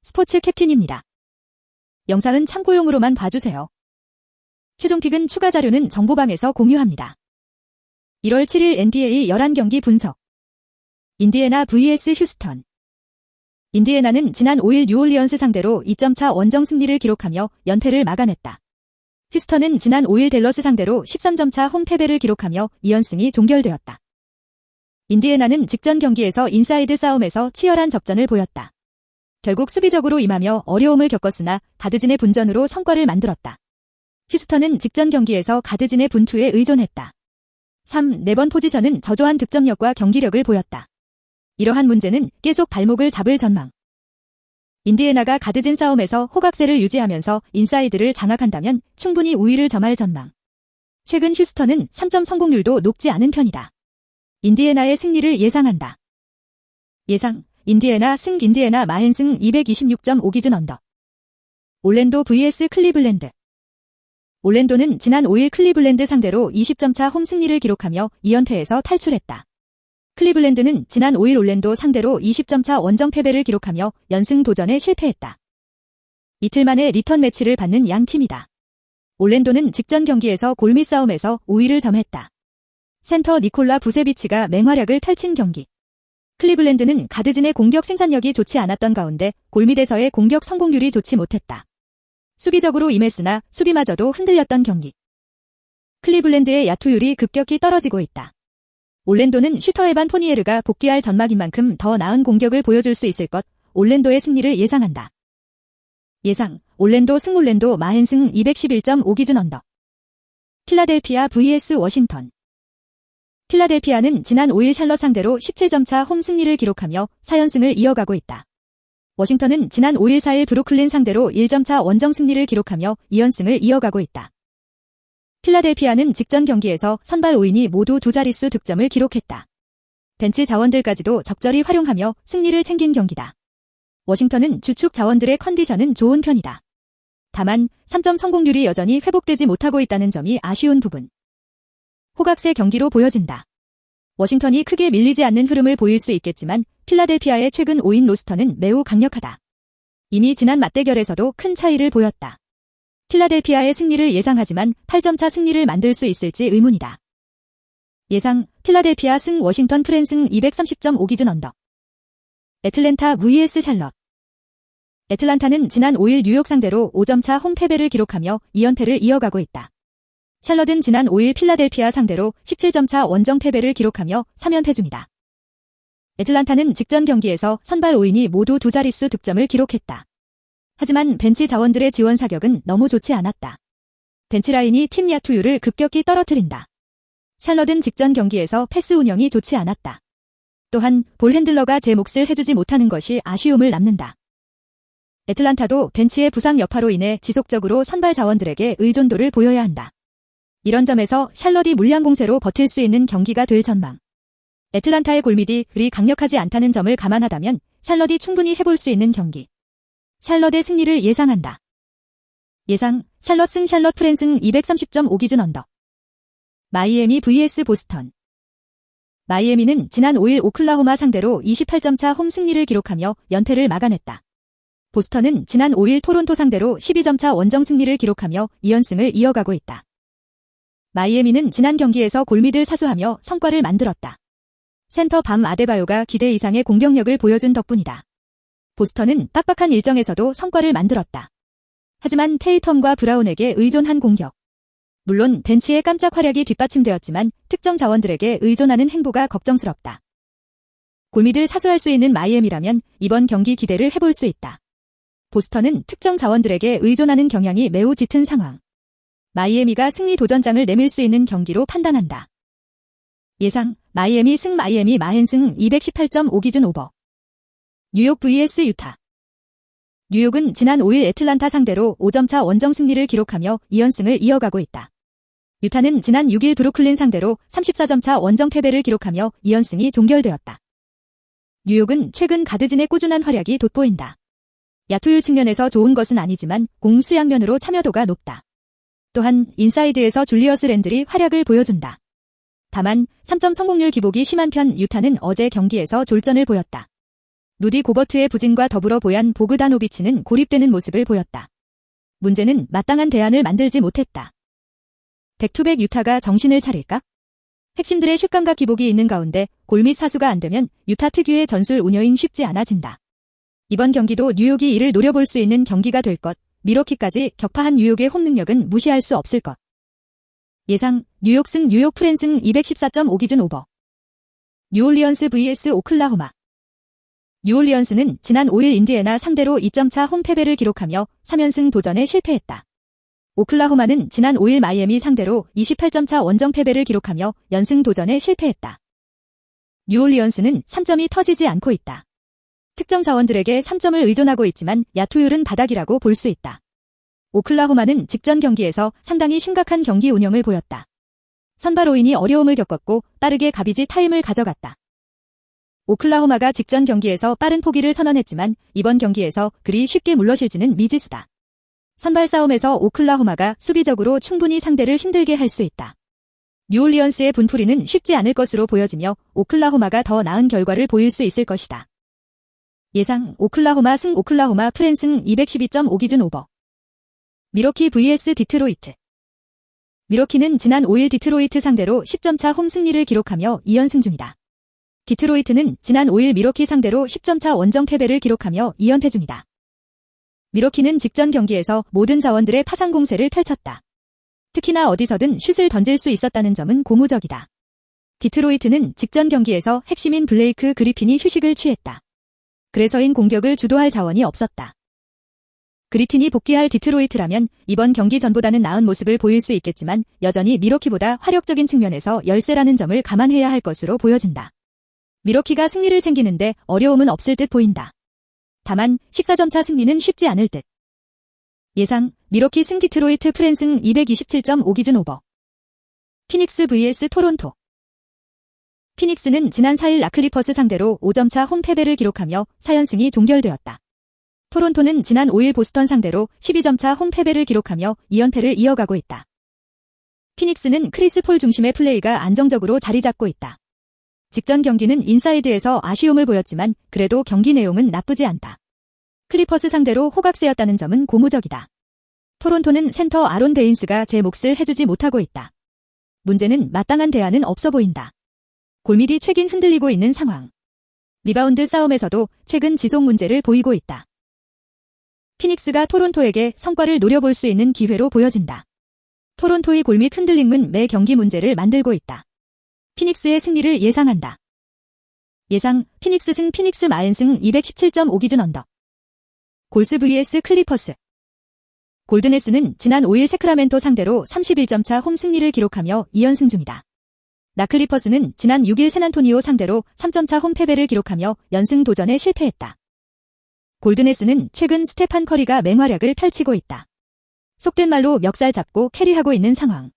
스포츠 캡틴입니다. 영상은 참고용으로만 봐주세요. 최종픽은 추가 자료는 정보방에서 공유합니다. 1월 7일 NBA 11경기 분석. 인디애나 vs 휴스턴. 인디애나는 지난 5일 뉴올리언스 상대로 2점차 원정 승리를 기록하며 연패를 막아냈다. 휴스턴은 지난 5일 댈러스 상대로 13점차 홈 패배를 기록하며 2연승이 종결되었다. 인디애나는 직전 경기에서 인사이드 싸움에서 치열한 접전을 보였다. 결국 수비적으로 임하며 어려움을 겪었으나 가드진의 분전으로 성과를 만들었다. 휴스턴은 직전 경기에서 가드진의 분투에 의존했다. 3, 4번 포지션은 저조한 득점력과 경기력을 보였다. 이러한 문제는 계속 발목을 잡을 전망. 인디애나가 가드진 싸움에서 호각세를 유지하면서 인사이드를 장악한다면 충분히 우위를 점할 전망. 최근 휴스턴은 3점 성공률도 높지 않은 편이다. 인디애나의 승리를 예상한다. 예상, 인디애나 마헨승 226.5 기준 언더. 올랜도 vs 클리블랜드. 올랜도는 지난 5일 클리블랜드 상대로 20점차 홈 승리를 기록하며 2연패에서 탈출했다. 클리블랜드는 지난 5일 올랜도 상대로 20점차 원정 패배를 기록하며 연승 도전에 실패했다. 이틀 만에 리턴 매치를 받는 양 팀이다. 올랜도는 직전 경기에서 골밑 싸움에서 우위를 점했다. 센터 니콜라 부세비치가 맹활약을 펼친 경기. 클리블랜드는 가드진의 공격 생산력이 좋지 않았던 가운데 골밑에서의 공격 성공률이 좋지 못했다. 수비적으로 임했으나 수비마저도 흔들렸던 경기. 클리블랜드의 야투율이 급격히 떨어지고 있다. 올랜도는 슈터 에반 포니에르가 복귀할 전막인 만큼 더 나은 공격을 보여줄 수 있을 것, 올랜도의 승리를 예상한다. 예상, 올랜도 마헨승 211.5 기준 언더. 필라델피아 vs 워싱턴. 필라델피아는 지난 5일 샬럿 상대로 17점차 홈 승리를 기록하며 4연승을 이어가고 있다. 워싱턴은 지난 5일 4일 브루클린 상대로 1점차 원정 승리를 기록하며 2연승을 이어가고 있다. 필라델피아는 직전 경기에서 선발 5인이 모두 두 자릿수 득점을 기록했다. 벤치 자원들까지도 적절히 활용하며 승리를 챙긴 경기다. 워싱턴은 주축 자원들의 컨디션은 좋은 편이다. 다만 3점 성공률이 여전히 회복되지 못하고 있다는 점이 아쉬운 부분. 호각세 경기로 보여진다. 워싱턴이 크게 밀리지 않는 흐름을 보일 수 있겠지만 필라델피아의 최근 5인 로스터는 매우 강력하다. 이미 지난 맞대결에서도 큰 차이를 보였다. 필라델피아의 승리를 예상하지만 8점차 승리를 만들 수 있을지 의문이다. 예상, 필라델피아 승 워싱턴 프랜승 230.5 기준 언더. 애틀랜타 vs 샬럿. 애틀란타는 지난 5일 뉴욕 상대로 5점차 홈 패배를 기록하며 2연패를 이어가고 있다. 샬럿은 지난 5일 필라델피아 상대로 17점차 원정 패배를 기록하며 3연패 중이다. 애틀란타는 직전 경기에서 선발 5인이 모두 두 자릿수 득점을 기록했다. 하지만 벤치 자원들의 지원 사격은 너무 좋지 않았다. 벤치 라인이 팀 야투율을 급격히 떨어뜨린다. 샬럿은 직전 경기에서 패스 운영이 좋지 않았다. 또한 볼 핸들러가 제 몫을 해주지 못하는 것이 아쉬움을 남는다. 애틀란타도 벤치의 부상 여파로 인해 지속적으로 선발 자원들에게 의존도를 보여야 한다. 이런 점에서 샬럿이 물량 공세로 버틸 수 있는 경기가 될 전망. 애틀란타의 골밑이 그리 강력하지 않다는 점을 감안하다면 샬럿이 충분히 해볼 수 있는 경기. 샬럿의 승리를 예상한다. 예상, 샬럿 승 샬럿 프랜승 230.5 기준 언더. 마이애미 vs 보스턴. 마이애미는 지난 5일 오클라호마 상대로 28점차 홈 승리를 기록하며 연패를 막아냈다. 보스턴은 지난 5일 토론토 상대로 12점차 원정 승리를 기록하며 2연승을 이어가고 있다. 마이애미는 지난 경기에서 골밑을 사수하며 성과를 만들었다. 센터 밤 아데바요가 기대 이상의 공격력을 보여준 덕분이다. 보스턴은 빡빡한 일정에서도 성과를 만들었다. 하지만 테이텀과 브라운에게 의존한 공격. 물론 벤치의 깜짝 활약이 뒷받침되었지만 특정 자원들에게 의존하는 행보가 걱정스럽다. 골밑을 사수할 수 있는 마이애미라면 이번 경기 기대를 해볼 수 있다. 보스턴은 특정 자원들에게 의존하는 경향이 매우 짙은 상황. 마이애미가 승리 도전장을 내밀 수 있는 경기로 판단한다. 예상, 마이애미 승 마이애미 마헨승 218.5 기준 오버. 뉴욕 vs 유타. 뉴욕은 지난 5일 애틀란타 상대로 5점차 원정 승리를 기록하며 2연승을 이어가고 있다. 유타는 지난 6일 브루클린 상대로 34점차 원정 패배를 기록하며 2연승이 종결되었다. 뉴욕은 최근 가드진의 꾸준한 활약이 돋보인다. 야투율 측면에서 좋은 것은 아니지만 공 수양면으로 참여도가 높다. 또한 인사이드에서 줄리어스 랜들이 활약을 보여준다. 다만 3점 성공률 기복이 심한 편 유타는 어제 경기에서 졸전을 보였다. 루디 고버트의 부진과 더불어 보얀 보그다노비치는 고립되는 모습을 보였다. 문제는 마땅한 대안을 만들지 못했다. 백투백 유타가 정신을 차릴까? 핵심들의 슛감각 기복이 있는 가운데 골 및 사수가 안 되면 유타 특유의 전술 운영이 쉽지 않아진다. 이번 경기도 뉴욕이 이를 노려볼 수 있는 경기가 될 것, 미러키까지 격파한 뉴욕의 홈 능력은 무시할 수 없을 것. 예상, 뉴욕 승 뉴욕 프랜승 214.5 기준 오버. 뉴올리언스 vs 오클라호마. 뉴올리언스는 지난 5일 인디애나 상대로 2점 차 홈 패배를 기록하며 3연승 도전에 실패했다. 오클라호마는 지난 5일 마이애미 상대로 28점 차 원정 패배를 기록하며 연승 도전에 실패했다. 뉴올리언스는 3점이 터지지 않고 있다. 특정 자원들에게 3점을 의존하고 있지만 야투율은 바닥이라고 볼 수 있다. 오클라호마는 직전 경기에서 상당히 심각한 경기 운영을 보였다. 선발 오인이 어려움을 겪었고 빠르게 가비지 타임을 가져갔다. 오클라호마가 직전 경기에서 빠른 포기를 선언했지만 이번 경기에서 그리 쉽게 물러실지는 미지수다. 선발 싸움에서 오클라호마가 수비적으로 충분히 상대를 힘들게 할 수 있다. 뉴올리언스의 분풀이는 쉽지 않을 것으로 보여지며 오클라호마가 더 나은 결과를 보일 수 있을 것이다. 예상 오클라호마 승 오클라호마 프랜승 212.5 기준 오버. 미러키 vs 디트로이트. 미러키는 지난 5일 디트로이트 상대로 10점 차 홈 승리를 기록하며 2연승 중이다. 디트로이트는 지난 5일 미러키 상대로 10점 차 원정 패배를 기록하며 2연패 중이다. 미러키는 직전 경기에서 모든 자원들의 파상 공세를 펼쳤다. 특히나 어디서든 슛을 던질 수 있었다는 점은 고무적이다. 디트로이트는 직전 경기에서 핵심인 블레이크 그리핀이 휴식을 취했다. 그래서인 공격을 주도할 자원이 없었다. 그리핀이 복귀할 디트로이트라면 이번 경기 전보다는 나은 모습을 보일 수 있겠지만 여전히 미러키보다 화력적인 측면에서 열세라는 점을 감안해야 할 것으로 보여진다. 미러키가 승리를 챙기는데 어려움은 없을 듯 보인다. 다만 14점 차 승리는 쉽지 않을 듯. 예상, 미러키 승 디트로이트 프랜승 227.5 기준 오버. 피닉스 vs 토론토. 피닉스는 지난 4일 라클리퍼스 상대로 5점 차 홈 패배를 기록하며 4연승이 종결되었다. 토론토는 지난 5일 보스턴 상대로 12점 차 홈 패배를 기록하며 2연패를 이어가고 있다. 피닉스는 크리스 폴 중심의 플레이가 안정적으로 자리 잡고 있다. 직전 경기는 인사이드에서 아쉬움을 보였지만 그래도 경기 내용은 나쁘지 않다. 클리퍼스 상대로 호각세였다는 점은 고무적이다. 토론토는 센터 아론 베인스가 제 몫을 해주지 못하고 있다. 문제는 마땅한 대안은 없어 보인다. 골밑이 최근 흔들리고 있는 상황. 리바운드 싸움에서도 최근 지속 문제를 보이고 있다. 피닉스가 토론토에게 성과를 노려볼 수 있는 기회로 보여진다. 토론토의 골밑 흔들림은 매 경기 문제를 만들고 있다. 피닉스의 승리를 예상한다. 예상, 피닉스 승 피닉스 마엔승 217.5 기준 언더. 골스 vs 클리퍼스. 골드네스는 지난 5일 세크라멘토 상대로 31점 차 홈 승리를 기록하며 2연승 중이다. 라클리퍼스는 지난 6일 샌안토니오 상대로 3점 차 홈 패배를 기록하며 연승 도전에 실패했다. 골드네스는 최근 스테판 커리가 맹활약을 펼치고 있다. 속된 말로 멱살 잡고 캐리하고 있는 상황.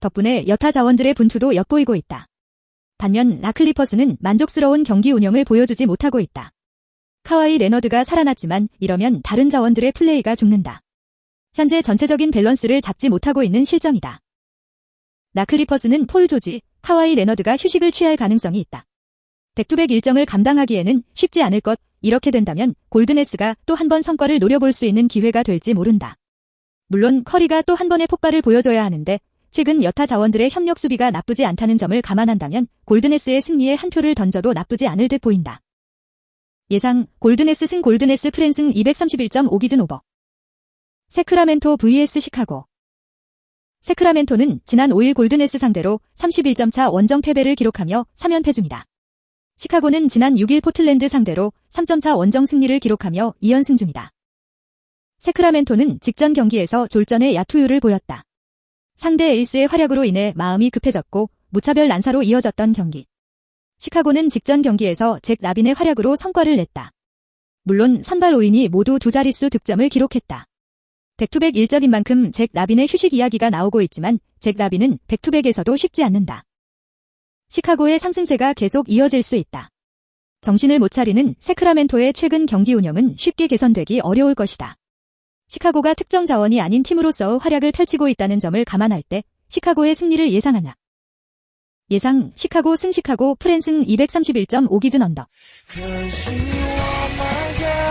덕분에 여타 자원들의 분투도 엿보이고 있다. 반면 라클리퍼스는 만족스러운 경기 운영을 보여주지 못하고 있다. 카와이 레너드가 살아났지만 이러면 다른 자원들의 플레이가 죽는다. 현재 전체적인 밸런스를 잡지 못하고 있는 실정이다. 라클리퍼스는 폴 조지, 카와이 레너드가 휴식을 취할 가능성이 있다. 백투백 일정을 감당하기에는 쉽지 않을 것, 이렇게 된다면 골드네스가 또 한 번 성과를 노려볼 수 있는 기회가 될지 모른다. 물론 커리가 또 한 번의 폭발을 보여줘야 하는데 최근 여타 자원들의 협력 수비가 나쁘지 않다는 점을 감안한다면 골드네스의 승리에 한 표를 던져도 나쁘지 않을 듯 보인다. 예상, 골드네스 승 골드네스 프랜승 231.5 기준 오버. 세크라멘토 vs 시카고. 세크라멘토는 지난 5일 골드네스 상대로 31점 차 원정 패배를 기록하며 3연패 중이다. 시카고는 지난 6일 포틀랜드 상대로 3점 차 원정 승리를 기록하며 2연승 중이다. 세크라멘토는 직전 경기에서 졸전의 야투율을 보였다. 상대 에이스의 활약으로 인해 마음이 급해졌고 무차별 난사로 이어졌던 경기. 시카고는 직전 경기에서 잭 라빈의 활약으로 성과를 냈다. 물론 선발 5인이 모두 두 자릿수 득점을 기록했다. 백투백 일적인 만큼 잭 라빈의 휴식 이야기가 나오고 있지만 잭 라빈은 백투백에서도 쉽지 않는다. 시카고의 상승세가 계속 이어질 수 있다. 정신을 못 차리는 세크라멘토의 최근 경기 운영은 쉽게 개선되기 어려울 것이다. 시카고가 특정 자원이 아닌 팀으로서 활약을 펼치고 있다는 점을 감안할 때 시카고의 승리를 예상하나. 예상 시카고 승 시카고 프랜승 231.5 기준 언더. 'Cause you are my girl.